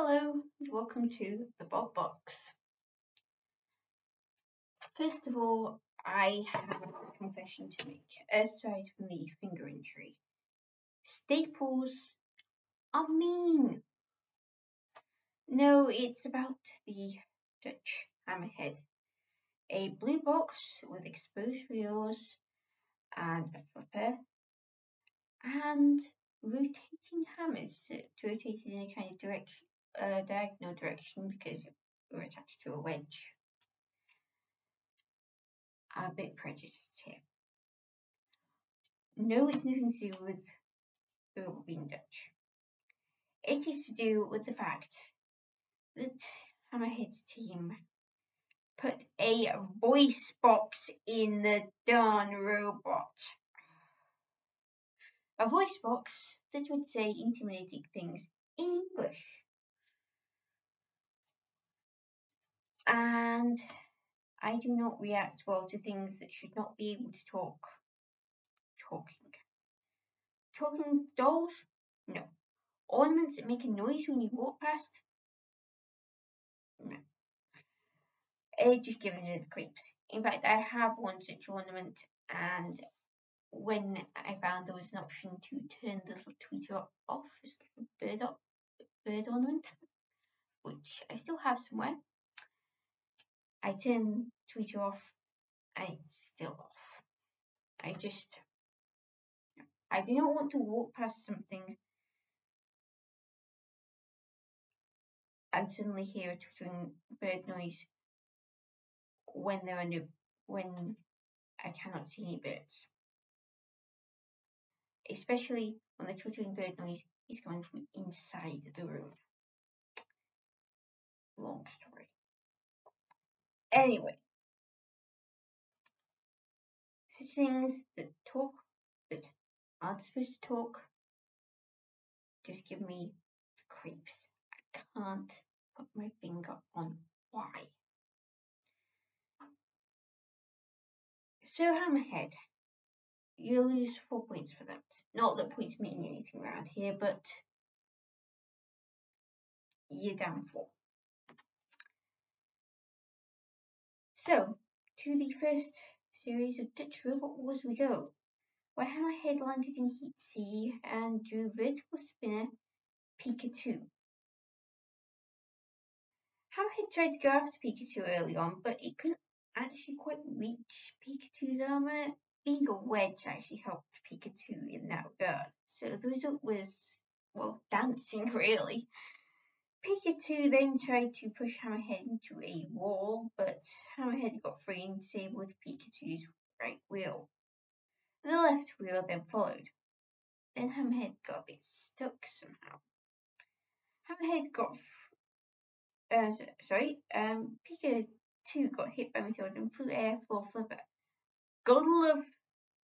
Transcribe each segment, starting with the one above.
Hello and welcome to the Bob Box. First of all, I have a confession to make. Aside from the finger injury, staples are mean. No, it's about the Dutch Hammerhead, a blue box with exposed wheels and a flipper and rotating hammers that rotated in a kind of diagonal direction because we're attached to a wedge. I'm a bit prejudiced here. No, it's nothing to do with being Dutch. It is to do with the fact that Hammerhead's team put a voice box in the darn robot. A voice box that would say intimidating things in English. And I do not react well to things that should not be able to talk. Talking dolls? No. Ornaments that make a noise when you walk past? No. It just gives me the creeps. In fact, I have one such ornament, and when I found there was an option to turn the little tweeter off, this little bird ornament, which I still have somewhere, I turn the tweeter off, and it's still off. I do not want to walk past something and suddenly hear a twittering bird noise when I cannot see any birds. Especially when the twittering bird noise is coming from inside the room. Long story. Anyway, such things that aren't supposed to talk just give me the creeps. I can't put my finger on why. So Hammerhead, you lose 4 points for that. Not that points mean anything around here, but you're down 4. So, to the first series of Dutch Robot Wars we go, where Hammerhead landed in Heat C and drew vertical spinner Pikachu. Hammerhead tried to go after Pikachu early on, but it couldn't actually quite reach Pikachu's armor. Being a wedge actually helped Pikachu in that regard. So the result was, well, dancing really. Pikachu then tried to push Hammerhead into a wall, but Hammerhead got free and disabled Pikachu's right wheel. The left wheel then followed. Then Hammerhead got a bit stuck somehow. Hammerhead got Pikachu got hit by Meteor and flew air floor flipper. Gotta love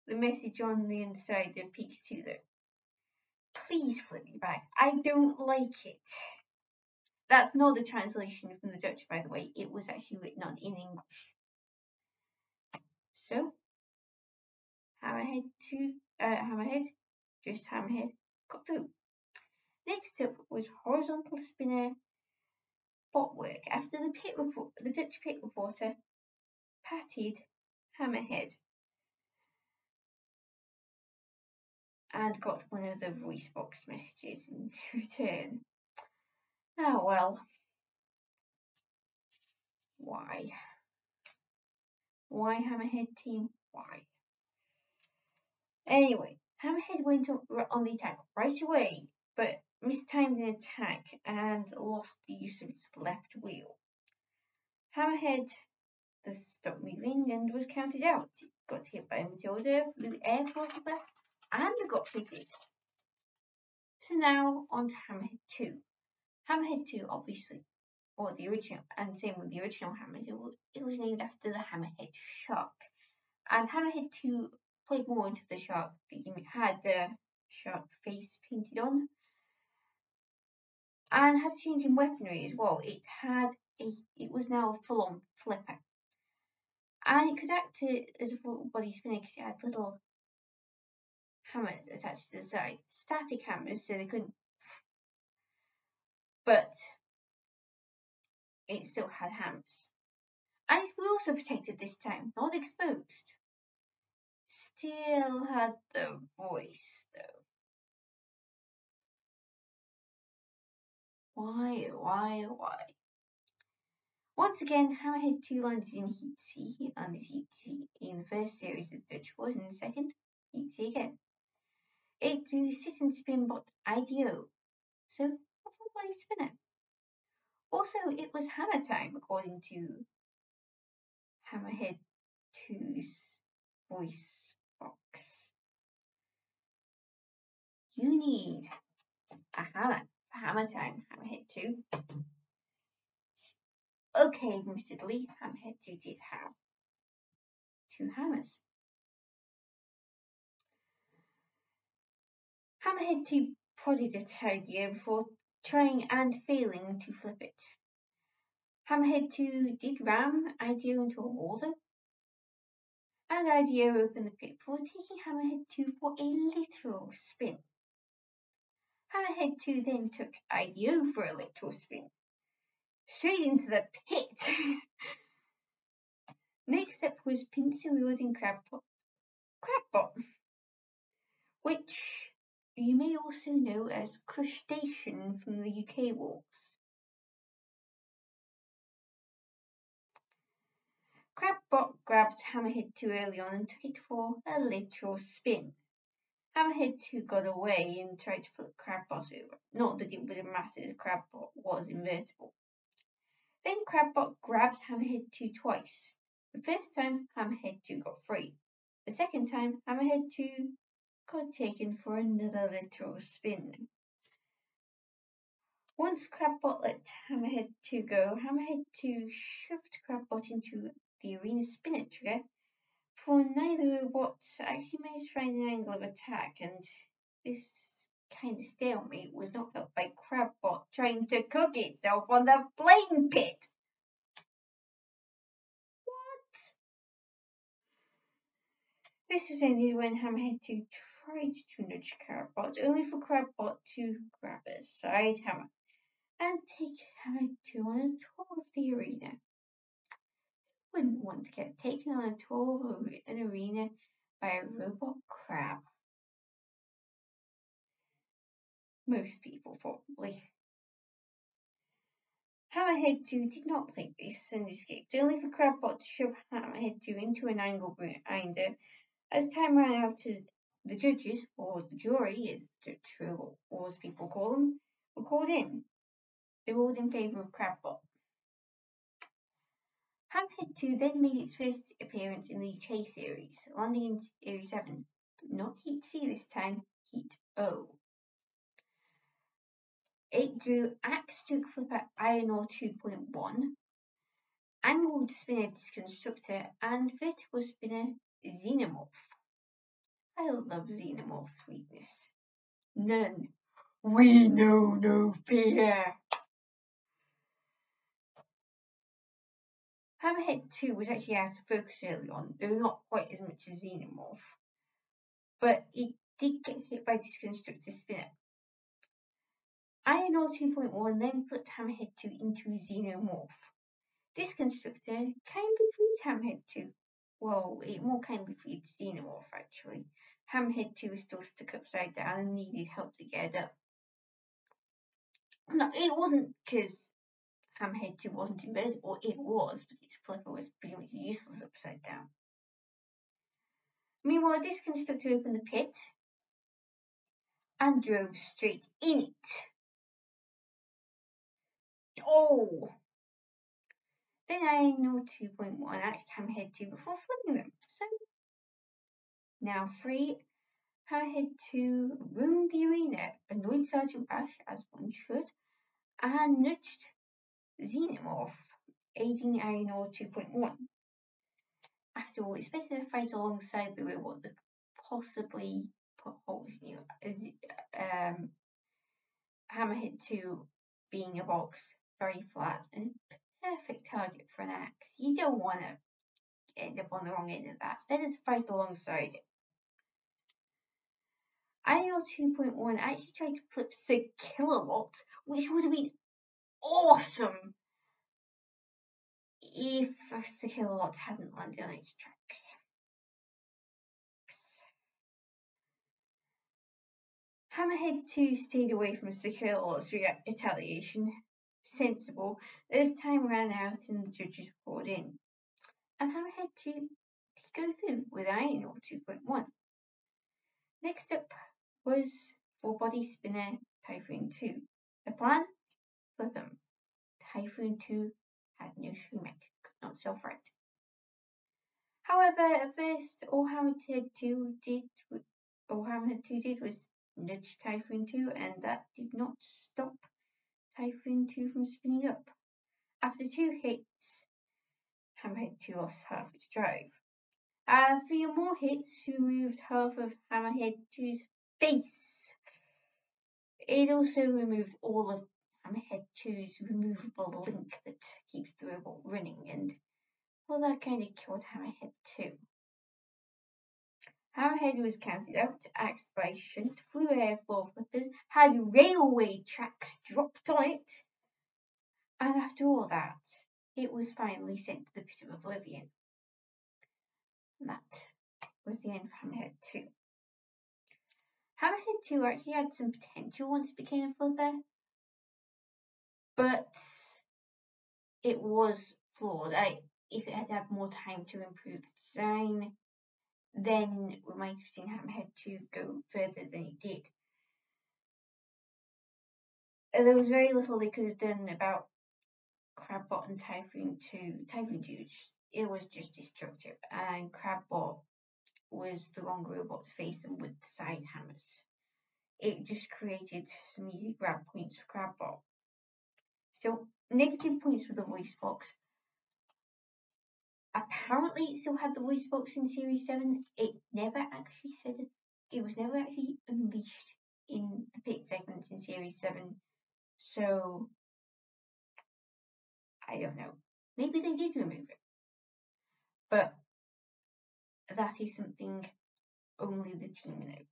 the message on the inside of Pikachu though. Please flip me back. I don't like it. That's not the translation from the Dutch, by the way. It was actually written on in English. So, Hammerhead, got through. Next up was horizontal spinner bot work after the Dutch pit reporter patted Hammerhead and got one of the voice box messages in return. Oh well. Why? Why Hammerhead team? Why? Anyway, Hammerhead went on the attack right away, but mistimed an attack and lost the use of its left wheel. Hammerhead thus stopped moving and was counted out. It got hit by Matilda, flew air flipper, and got pitted. So now on to Hammerhead 2. Hammerhead 2, obviously, or the original, and same with the original Hammerhead, it was named after the Hammerhead shark. And Hammerhead 2 played more into the shark theme. It had a shark face painted on, and had a change in weaponry as well. It was now a full-on flipper. And it could act as a full body spinner because it had little hammers attached to the side. Static hammers, so they couldn't. But it still had hammers. And its wheels were protected this time, not exposed. Still had the voice, though. Why? Once again, Hammerhead 2 landed in Heat C. He landed Heat C in the first series of Dutch Wars, in the second, Heat C again. It drew Sit and Spinbot IDO, so a full-body spinner. Also, it was hammer time, according to Hammerhead 2's voice box. You need a hammer for hammer time, Hammerhead 2. Okay, admittedly, Hammerhead 2 did have 2 hammers. Hammerhead 2 prodded at idea before trying and failing to flip it. Hammerhead 2 did ram IDO into a wall though, and IDO opened the pit before taking Hammerhead 2 for a literal spin. Hammerhead 2 then took IDO for a literal spin, straight into the pit. Next up was pincer wielding Crabpot, which you may also know as Crustacean from the UK Wars. Crabpot grabbed Hammerhead 2 early on and took it for a literal spin. Hammerhead 2 got away and tried to flip Crabpot over. Not that it would have mattered if Crabpot was invertible. Then Crabpot grabbed Hammerhead 2 twice. The first time, Hammerhead 2 got free. The second time, Hammerhead 2 got taken for another literal spin. Once Crabpot let Hammerhead 2 go, Hammerhead 2 shoved Crabpot into the arena spinner trigger, for neither robot actually managed to find an angle of attack, and this kind of stalemate was not felt by Crabpot trying to cook itself on the flame pit. What? This was ended when Hammerhead 2 tried to nudge Crabpot, only for Crabpot to grab a side hammer and take Hammerhead 2 on a tour of the arena. Wouldn't want to get taken on a tour of an arena by a robot crab. Most people, probably. Hammerhead 2 did not think this and escaped, only for Crabpot to shove Hammerhead 2 into an angle grinder. As time ran out, the judges, or the jury, as the true wars people call them, were called in. They ruled in favour of Crabpot. Hammerhead 2 then made its first appearance in the UK series, landing in Series 7. Not Heat C this time, Heat O. It drew Axe Joke Flipper Iron Ore 2.1, Angled Spinner Disconstructor, and Vertical Spinner Xenomorph. I love Xenomorph's weakness. None. We know no fear. Hammerhead 2 was actually out of focus early on, though not quite as much as Xenomorph. But it did get hit by Disconstructor Spinner. Iron Ore 2.1 then flipped Hammerhead 2 into Xenomorph. Disconstructor kindly freed Hammerhead 2. Well, it more kindly freed Xenomorph, actually. Hammerhead 2 was still stuck upside down and needed help to get up. No, it wasn't because Hammerhead 2 wasn't invertible, it was, but its flipper was pretty much useless upside down. Meanwhile, Disconstructor opened the pit and drove straight in it. Oh! Then Iron Ore 2.1 axed Hammerhead 2 before flipping them. So, now free, Hammerhead 2 roamed the arena, annoyed Sergeant Bash, as one should, and nudged Xenomorph, aiding Iron Ore 2.1. After all, it's better to fight alongside the robot that could possibly put holes in you. Hammerhead 2 being a box, very flat, and perfect target for an axe. You don't want to end up on the wrong end of that. Better to fight alongside it. Iron 2.1 actually tried to flip Sir Kilowott, which would have been awesome. if Secure hadn't landed on its tracks. Hammerhead 2 stayed away from Securelot's retaliation. Sensible. As time ran out and the judges poured in. And Hammerhead 2 did go through with Iron 2.1. Next up was for Body Spinner Typhoon 2. The plan? For them. Typhoon 2 had no schematic, could not self-right. However, at first, all Hammerhead 2 did was nudge Typhoon 2, and that did not stop Typhoon 2 from spinning up. After 2 hits, Hammerhead 2 lost half its drive. A few more hits removed half of Hammerhead 2's face. It also removed all of Hammerhead 2's removable link that keeps the robot running, and well, that kind of killed Hammerhead 2. Hammerhead was counted out, axed by shunt, flew air floor flippers, had railway tracks dropped on it, and after all that, it was finally sent to the pit of oblivion. And that was the end of Hammerhead 2. Hammerhead 2 actually had some potential once it became a flipper, but it was flawed. If it had had more time to improve the design, then we might have seen Hammerhead 2 go further than it did. There was very little they could have done about Crabpot and Typhoon 2. Typhoon 2, it was just destructive, and Crabpot was the wrong robot to face them with the side hammers. It just created some easy grab points for Crabpot. So, negative points for the voice box. Apparently, it still had the voice box in Series 7. It never actually said it was never actually unleashed in the pit segments in Series 7. So, I don't know. Maybe they did remove it. But that is something only the team know.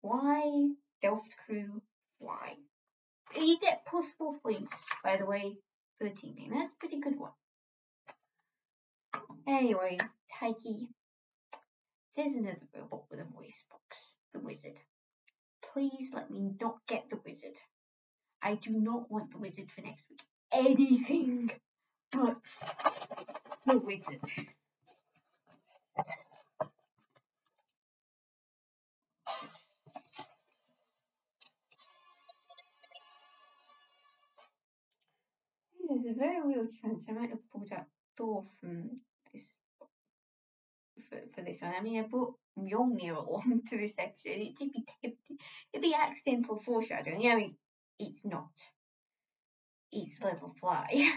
Why? Delft crew, why? You get +4 points, by the way, for the team name. That's a pretty good one. Anyway, Taiki, there's another robot with a voice box. The Wizard. Please let me not get the Wizard. I do not want the Wizard for next week. Anything but the Wizard. There's a very real chance I might have pulled out Thor from this for this one. I mean, I brought Mjolnir along to this episode. It'd be accidental foreshadowing. I mean, it's not. It's Little Fly.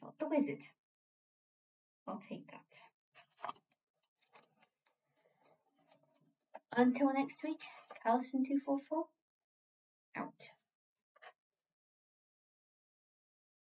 Not the Wizard. I'll take that. Until next week, Callison244 out.